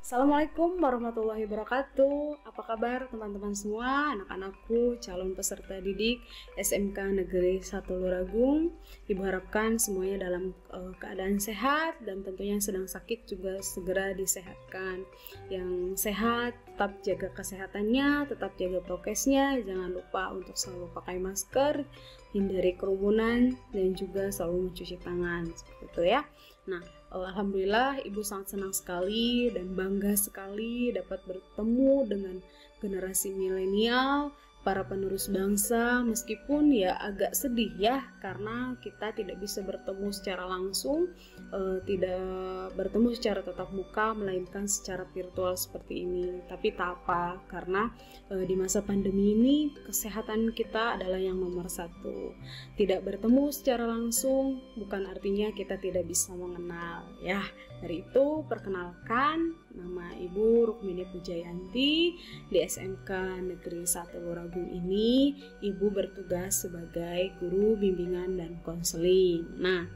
Assalamualaikum warahmatullahi wabarakatuh. Apa kabar teman-teman semua, anak-anakku, calon peserta didik SMK Negeri 1 Luragung. Ibu harapkan semuanya dalam keadaan sehat dan tentunya yang sedang sakit juga segera disehatkan. Yang sehat tetap jaga kesehatannya, tetap jaga prokesnya, jangan lupa untuk selalu pakai masker, hindari kerumunan dan juga selalu mencuci tangan, seperti itu ya. Nah, alhamdulillah ibu sangat senang sekali dan bangga sekali dapat bertemu dengan generasi milenial, para penerus bangsa, meskipun ya agak sedih ya karena kita tidak bisa bertemu secara langsung, tidak bertemu secara tatap muka melainkan secara virtual seperti ini. Tapi tak apa, karena di masa pandemi ini kesehatan kita adalah yang nomor satu. Tidak bertemu secara langsung bukan artinya kita tidak bisa mengenal ya. Dari itu perkenalkan, nama Ibu Rukmini Pujayanti. Di SMK Negeri 1 Luragung ini Ibu bertugas sebagai guru bimbingan dan konseling. Nah,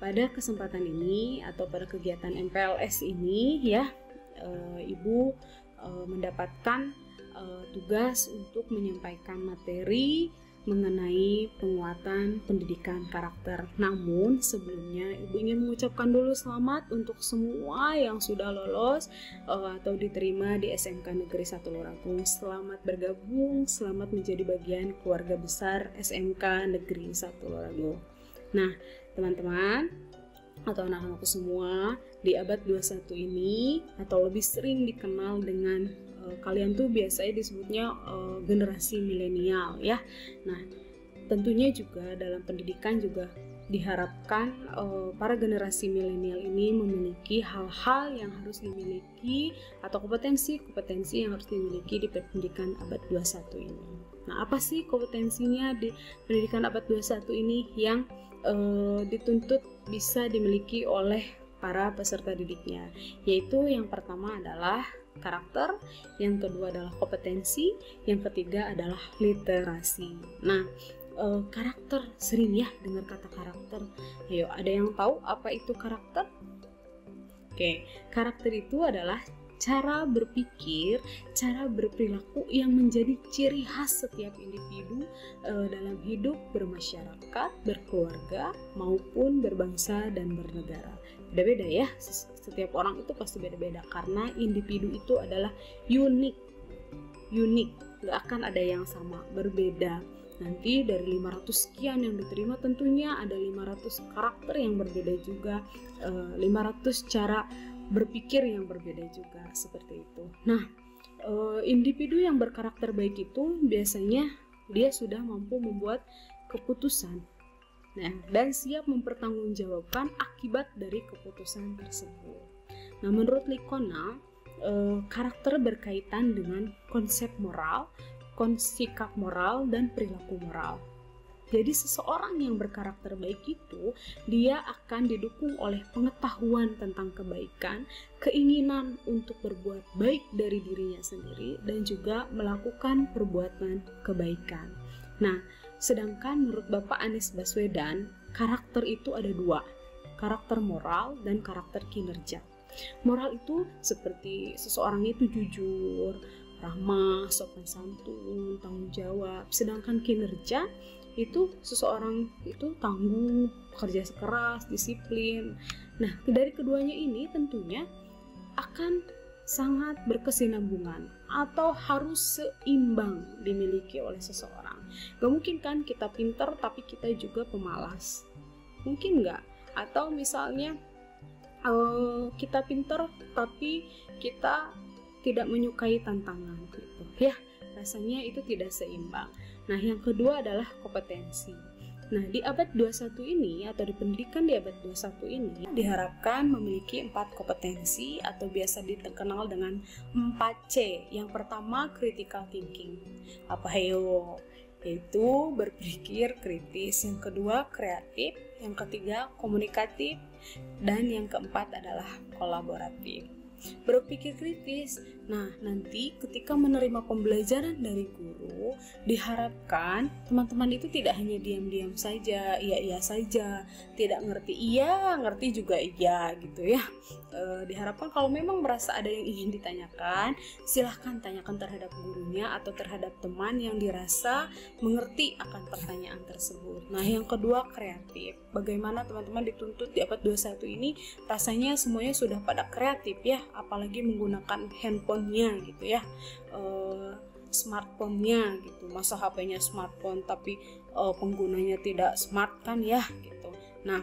pada kesempatan ini atau pada kegiatan MPLS ini ya, Ibu mendapatkan tugas untuk menyampaikan materi mengenai penguatan pendidikan karakter. Namun sebelumnya Ibu ingin mengucapkan dulu selamat untuk semua yang sudah lolos atau diterima di SMK Negeri 1 Luragung. Selamat bergabung, selamat menjadi bagian keluarga besar SMK Negeri 1 Luragung. Nah, teman-teman atau anak-anakku semua, di abad 21 ini atau lebih sering dikenal dengan kalian tuh biasanya disebutnya generasi milenial ya. Nah, tentunya juga dalam pendidikan juga diharapkan para generasi milenial ini memiliki hal-hal yang harus dimiliki atau kompetensi-kompetensi yang harus dimiliki di pendidikan abad 21 ini. Nah, apa sih kompetensinya di pendidikan abad 21 ini yang dituntut bisa dimiliki oleh para peserta didiknya? Yaitu yang pertama adalah karakter, yang kedua adalah kompetensi, yang ketiga adalah literasi. Nah, karakter, sering ya dengar kata karakter. Ayo, ada yang tahu apa itu karakter? Oke, karakter itu adalah cara berpikir, cara berperilaku yang menjadi ciri khas setiap individu dalam hidup bermasyarakat, berkeluarga, maupun berbangsa dan bernegara. Beda-beda ya, setiap orang itu pasti beda-beda karena individu itu adalah unik, gak akan ada yang sama, berbeda. Nanti dari 500 sekian yang diterima tentunya ada 500 karakter yang berbeda juga, 500 cara berpikir yang berbeda juga, seperti itu. Nah, individu yang berkarakter baik itu biasanya dia sudah mampu membuat keputusan, nah, dan siap mempertanggungjawabkan akibat dari keputusan tersebut. Nah, menurut Likona, karakter berkaitan dengan konsep moral, sikap moral, dan perilaku moral. Jadi seseorang yang berkarakter baik itu dia akan didukung oleh pengetahuan tentang kebaikan, keinginan untuk berbuat baik dari dirinya sendiri, dan juga melakukan perbuatan kebaikan. Nah, sedangkan menurut Bapak Anies Baswedan, karakter itu ada dua, karakter moral dan karakter kinerja. Moral itu seperti seseorang itu jujur, ramah, sopan santun, tanggung jawab. Sedangkan kinerja itu seseorang itu tangguh, kerja keras, disiplin. Nah, dari keduanya ini tentunya akan sangat berkesinambungan atau harus seimbang dimiliki oleh seseorang. Gak mungkin kan kita pintar tapi kita juga pemalas, mungkin nggak? Atau misalnya kita pintar tapi kita tidak menyukai tantangan gitu ya, rasanya itu tidak seimbang. Nah, yang kedua adalah kompetensi. Nah, di abad 21 ini atau di pendidikan di abad 21 ini diharapkan memiliki 4 kompetensi atau biasa dikenal dengan 4C. Yang pertama, critical thinking. Apa hayo? Yaitu berpikir kritis. Yang kedua, kreatif. Yang ketiga, komunikatif. Dan yang keempat adalah kolaboratif. berpikir kritis. Nah, nanti ketika menerima pembelajaran dari guru, diharapkan teman-teman itu tidak hanya diam-diam saja, iya saja, tidak ngerti iya, ngerti juga iya gitu ya. Diharapkan kalau memang merasa ada yang ingin ditanyakan, silahkan tanyakan terhadap gurunya atau terhadap teman yang dirasa mengerti akan pertanyaan tersebut. Nah, yang kedua, kreatif. Bagaimana teman-teman dituntut di abad 21 ini, rasanya semuanya sudah pada kreatif ya, apalagi menggunakan handphonenya gitu ya, smartphone-nya gitu. Masa HP-nya smartphone tapi penggunanya tidak smart kan ya gitu. Nah,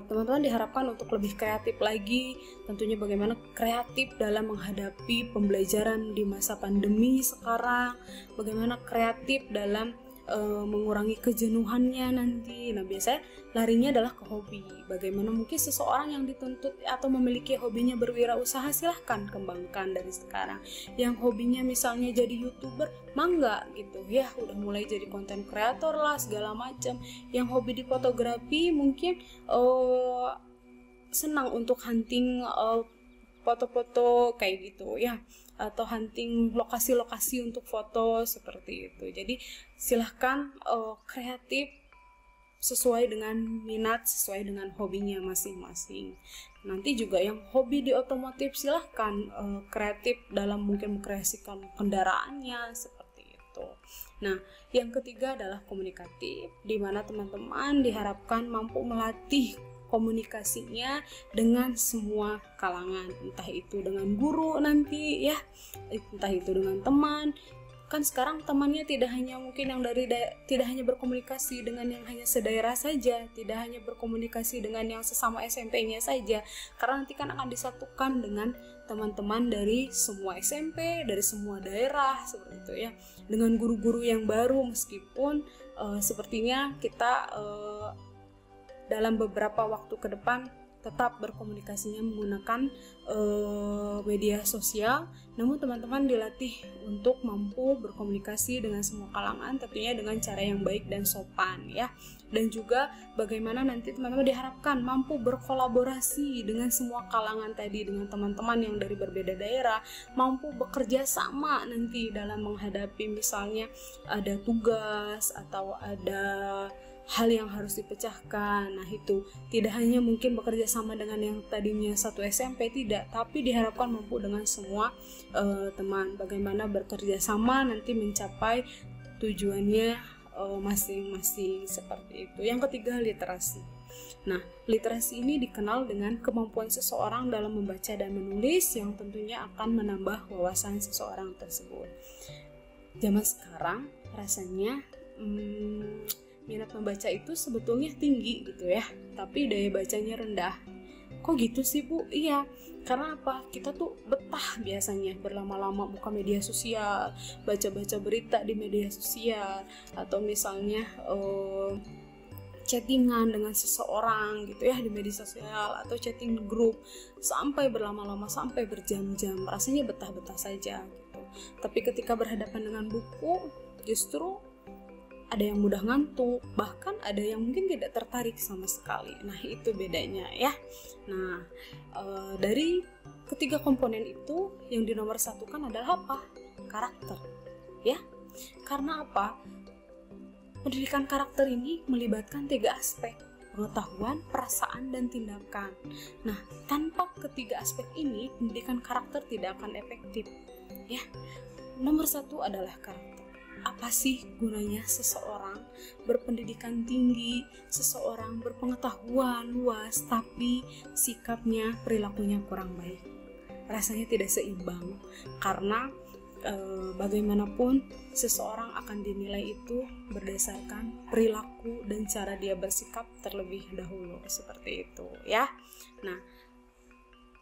teman-teman diharapkan untuk lebih kreatif lagi, tentunya bagaimana kreatif dalam menghadapi pembelajaran di masa pandemi sekarang, bagaimana kreatif dalam mengurangi kejenuhannya nanti. Nah, biasanya larinya adalah ke hobi. Bagaimana mungkin seseorang yang dituntut atau memiliki hobinya berwirausaha, silahkan kembangkan dari sekarang. Yang hobinya misalnya jadi YouTuber, mangga gitu ya, udah mulai jadi konten kreator lah segala macam. Yang hobi di fotografi mungkin senang untuk hunting foto-foto kayak gitu ya, atau hunting lokasi-lokasi untuk foto seperti itu. Jadi silahkan kreatif sesuai dengan minat, sesuai dengan hobinya masing-masing. Nanti juga yang hobi di otomotif, silahkan kreatif dalam mungkin mengkreasikan kendaraannya seperti itu. Nah, yang ketiga adalah komunikatif, di mana teman-teman diharapkan mampu melatih komunikasinya dengan semua kalangan, entah itu dengan guru nanti ya, entah itu dengan teman. Kan sekarang temannya tidak hanya mungkin yang tidak hanya berkomunikasi dengan yang hanya sedaerah saja, tidak hanya berkomunikasi dengan yang sesama SMP-nya saja, karena nanti kan akan disatukan dengan teman-teman dari semua SMP, dari semua daerah seperti itu ya, dengan guru-guru yang baru. Meskipun sepertinya kita dalam beberapa waktu ke depan tetap berkomunikasinya menggunakan media sosial, namun teman-teman dilatih untuk mampu berkomunikasi dengan semua kalangan, tentunya dengan cara yang baik dan sopan ya. Dan juga bagaimana nanti teman-teman diharapkan mampu berkolaborasi dengan semua kalangan tadi, dengan teman-teman yang dari berbeda daerah, mampu bekerja sama nanti dalam menghadapi misalnya ada tugas atau ada hal yang harus dipecahkan. Nah, itu tidak hanya mungkin bekerja sama dengan yang tadinya satu SMP, tidak, tapi diharapkan mampu dengan semua teman, bagaimana bekerja sama nanti mencapai tujuannya masing-masing seperti itu. Yang ketiga, literasi. Nah, literasi ini dikenal dengan kemampuan seseorang dalam membaca dan menulis yang tentunya akan menambah wawasan seseorang tersebut. Zaman sekarang rasanya minat membaca itu sebetulnya tinggi gitu ya, tapi daya bacanya rendah. Kok gitu sih Bu? Iya, karena apa? Kita tuh betah biasanya berlama-lama buka media sosial, baca-baca berita di media sosial, atau misalnya chattingan dengan seseorang gitu ya di media sosial, atau chatting grup sampai berlama-lama, sampai berjam-jam, rasanya betah-betah saja gitu. Tapi ketika berhadapan dengan buku, justru ada yang mudah ngantuk, bahkan ada yang mungkin tidak tertarik sama sekali. Nah, itu bedanya ya. Nah, dari ketiga komponen itu yang dinomorsatukan adalah apa? Karakter ya. Karena apa? Pendidikan karakter ini melibatkan 3 aspek: pengetahuan, perasaan, dan tindakan. Nah, tanpa ketiga aspek ini, pendidikan karakter tidak akan efektif ya. Nomor 1 adalah karakter. Apa sih gunanya seseorang berpendidikan tinggi, seseorang berpengetahuan luas, tapi sikapnya, perilakunya kurang baik? Rasanya tidak seimbang, karena bagaimanapun seseorang akan dinilai itu berdasarkan perilaku dan cara dia bersikap terlebih dahulu, seperti itu ya. Nah,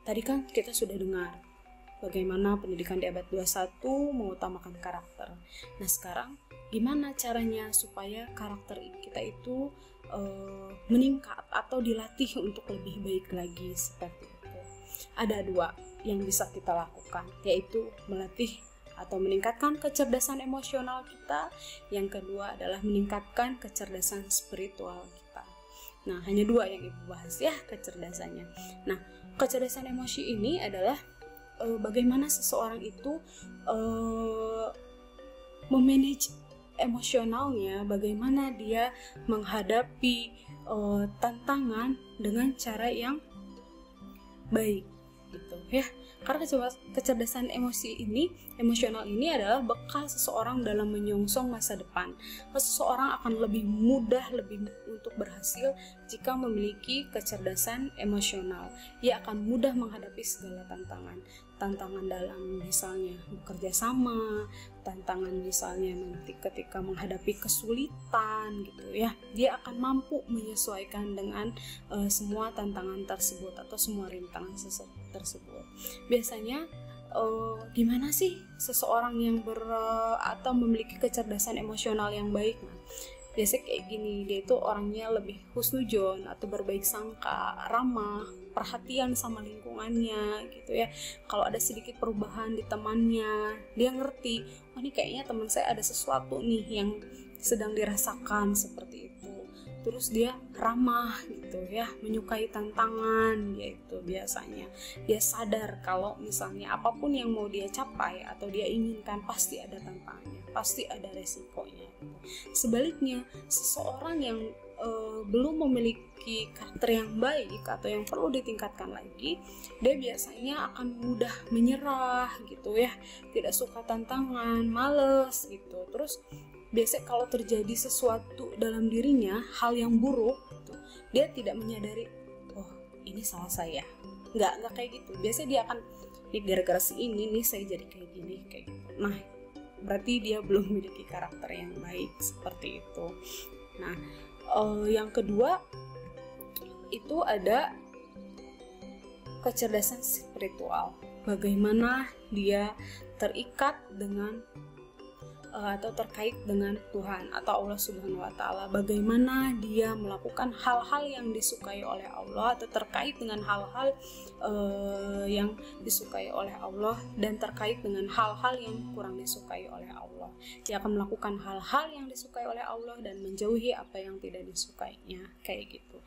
tadi kan kita sudah dengar bagaimana pendidikan di abad 21 mengutamakan karakter. Nah, sekarang gimana caranya supaya karakter kita itu meningkat atau dilatih untuk lebih baik lagi seperti itu? Ada 2 yang bisa kita lakukan, yaitu melatih atau meningkatkan kecerdasan emosional kita. Yang kedua adalah meningkatkan kecerdasan spiritual kita. Nah, hanya 2 yang Ibu bahas ya kecerdasannya. Nah, kecerdasan emosi ini adalah bagaimana seseorang itu memanage emosionalnya, bagaimana dia menghadapi tantangan dengan cara yang baik gitu ya. Karena kecerdasan emosional ini adalah bekal seseorang dalam menyongsong masa depan. Seseorang akan lebih mudah untuk berhasil jika memiliki kecerdasan emosional. Ia akan mudah menghadapi segala tantangan dalam misalnya bekerja sama, tantangan misalnya nanti ketika menghadapi kesulitan gitu ya. Dia akan mampu menyesuaikan dengan semua tantangan tersebut atau semua rintangan tersebut. Biasanya gimana sih seseorang yang atau memiliki kecerdasan emosional yang baik? Nah, biasanya kayak gini, dia itu orangnya lebih husnudzon atau berbaik sangka, ramah, perhatian sama lingkungannya gitu ya. Kalau ada sedikit perubahan di temannya, dia ngerti, oh ini kayaknya teman saya ada sesuatu nih yang sedang dirasakan seperti itu. Terus dia ramah gitu ya, menyukai tantangan, yaitu biasanya dia sadar kalau misalnya apapun yang mau dia capai atau dia inginkan pasti ada tantangannya, pasti ada resikonya. Sebaliknya, seseorang yang belum memiliki karakter yang baik atau yang perlu ditingkatkan lagi, dia biasanya akan mudah menyerah gitu ya, tidak suka tantangan, males gitu. Terus biasanya kalau terjadi sesuatu dalam dirinya, hal yang buruk gitu, dia tidak menyadari, oh ini salah saya, nggak kayak gitu. Biasanya dia akan, nih gara-gara si ini nih saya jadi kayak gini, kayak gitu. Nah, berarti dia belum memiliki karakter yang baik seperti itu. Nah, yang kedua itu ada kecerdasan spiritual. Bagaimana dia terikat dengan atau terkait dengan Tuhan atau Allah Subhanahu wa Ta'ala. Bagaimana dia melakukan hal-hal yang disukai oleh Allah atau terkait dengan hal-hal yang disukai oleh Allah dan terkait dengan hal-hal yang kurang disukai oleh Allah. Dia akan melakukan hal-hal yang disukai oleh Allah dan menjauhi apa yang tidak disukainya, kayak gitu.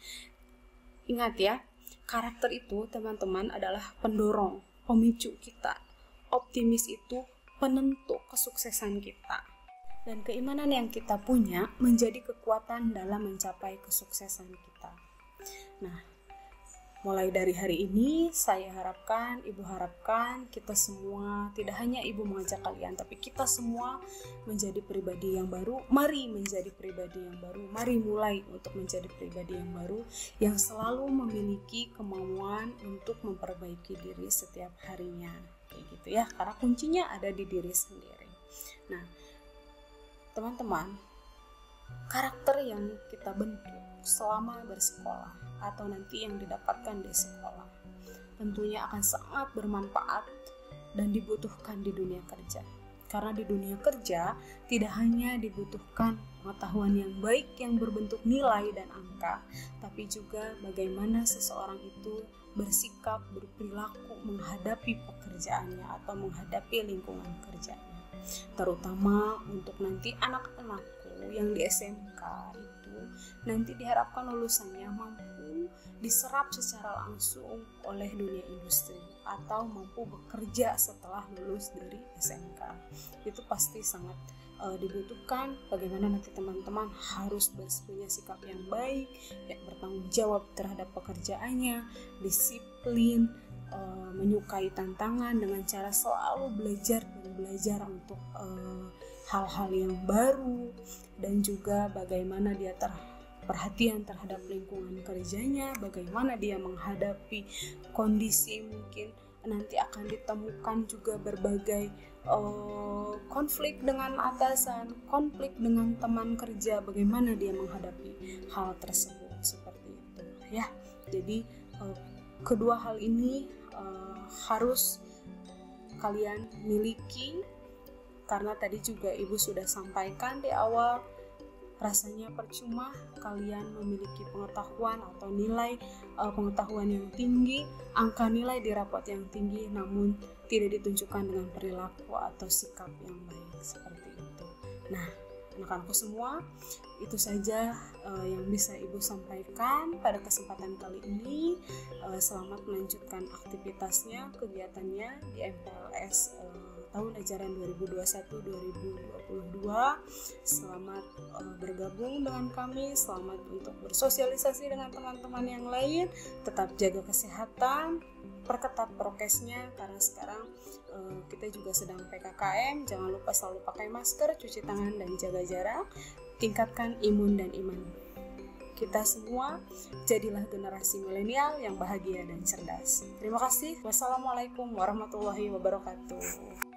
Ingat ya, karakter itu teman-teman adalah pendorong, pemicu kita. Optimis itu penentu kesuksesan kita. Dan keimanan yang kita punya menjadi kekuatan dalam mencapai kesuksesan kita. Nah, mulai dari hari ini saya harapkan, ibu harapkan kita semua, tidak hanya ibu mengajak kalian, tapi kita semua menjadi pribadi yang baru. Mari menjadi pribadi yang baru, mari mulai untuk menjadi pribadi yang baru yang selalu memiliki kemauan untuk memperbaiki diri setiap harinya, kayak gitu ya, karena kuncinya ada di diri sendiri. Nah, teman-teman, karakter yang kita bentuk selama bersekolah atau nanti yang didapatkan di sekolah tentunya akan sangat bermanfaat dan dibutuhkan di dunia kerja. Karena di dunia kerja tidak hanya dibutuhkan pengetahuan yang baik yang berbentuk nilai dan angka, tapi juga bagaimana seseorang itu bersikap, berperilaku menghadapi pekerjaannya atau menghadapi lingkungan kerjanya. Terutama untuk nanti anak-anakku yang di SMK itu nanti diharapkan lulusannya mampu diserap secara langsung oleh dunia industri atau mampu bekerja setelah lulus dari SMK. Itu pasti sangat dibutuhkan. Bagaimana nanti teman-teman harus punya sikap yang baik, yang bertanggung jawab terhadap pekerjaannya, disiplin, menyukai tantangan dengan cara selalu belajar untuk hal-hal yang baru, dan juga bagaimana dia perhatian terhadap lingkungan kerjanya, bagaimana dia menghadapi kondisi mungkin nanti akan ditemukan juga berbagai konflik dengan atasan, konflik dengan teman kerja, bagaimana dia menghadapi hal tersebut seperti itu ya. Jadi kedua hal ini harus kalian miliki, karena tadi juga ibu sudah sampaikan di awal, rasanya percuma kalian memiliki pengetahuan atau nilai pengetahuan yang tinggi, angka nilai di rapot yang tinggi, namun tidak ditunjukkan dengan perilaku atau sikap yang baik seperti itu. Nah, anak-anakku semua, Itu saja yang bisa Ibu sampaikan pada kesempatan kali ini. Selamat melanjutkan aktivitasnya, kegiatannya di MPLS tahun ajaran 2021-2022. Selamat bergabung dengan kami, selamat untuk bersosialisasi dengan teman-teman yang lain. Tetap jaga kesehatan, perketat prokesnya karena sekarang kita juga sedang PKKM. Jangan lupa selalu pakai masker, cuci tangan, dan jaga jarak. Tingkatkan imun dan iman. Kita semua jadilah generasi milenial yang bahagia dan cerdas. Terima kasih. Wassalamualaikum warahmatullahi wabarakatuh.